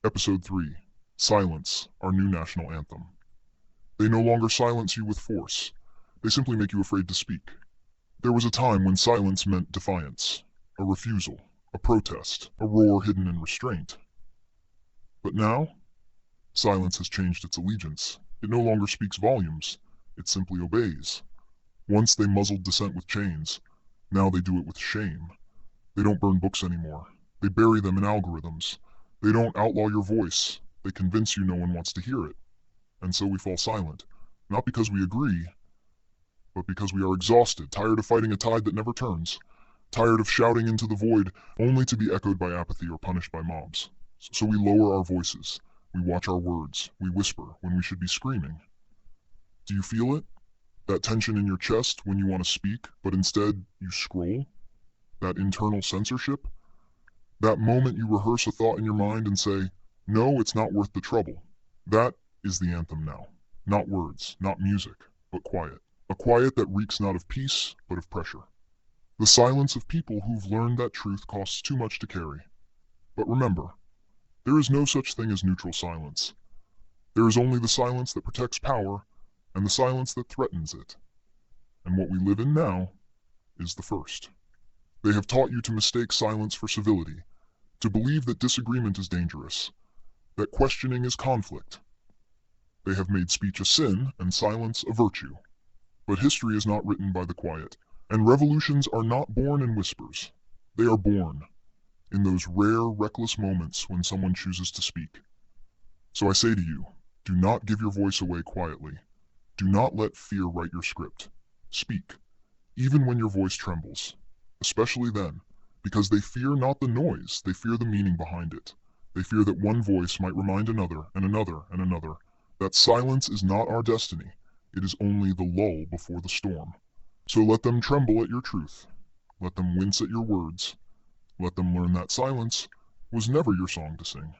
Episode 3. Silence, our new national anthem. They no longer silence you with force. They simply make you afraid to speak. There was a time when silence meant defiance, a refusal, a protest, a roar hidden in restraint. But now, silence has changed its allegiance. It no longer speaks volumes. It simply obeys. Once they muzzled dissent with chains. Now they do it with shame. They don't burn books anymore. They bury them in algorithms. They don't outlaw your voice. They convince you no one wants to hear it. And so we fall silent, not because we agree, but because we are exhausted, tired of fighting a tide that never turns, tired of shouting into the void only to be echoed by apathy or punished by mobs. So we lower our voices. We watch our words. We whisper when we should be screaming. Do you feel it? That tension in your chest when you want to speak, but instead you scroll? That internal censorship? That moment you rehearse a thought in your mind and say, no, it's not worth the trouble. That is the anthem now. Not words, not music, but quiet. A quiet that reeks not of peace, but of pressure. The silence of people who've learned that truth costs too much to carry. But remember, there is no such thing as neutral silence. There is only the silence that protects power and the silence that threatens it. And what we live in now is the first. They have taught you to mistake silence for civility, to believe that disagreement is dangerous, that questioning is conflict. They have made speech a sin and silence a virtue. But history is not written by the quiet, and revolutions are not born in whispers. They are born in those rare, reckless moments when someone chooses to speak. So I say to you, do not give your voice away quietly. Do not let fear write your script. Speak, even when your voice trembles. Especially then, because they fear not the noise, they fear the meaning behind it. They fear that one voice might remind another and another and another that silence is not our destiny, it is only the lull before the storm. So let them tremble at your truth. Let them wince at your words. Let them learn that silence was never your song to sing.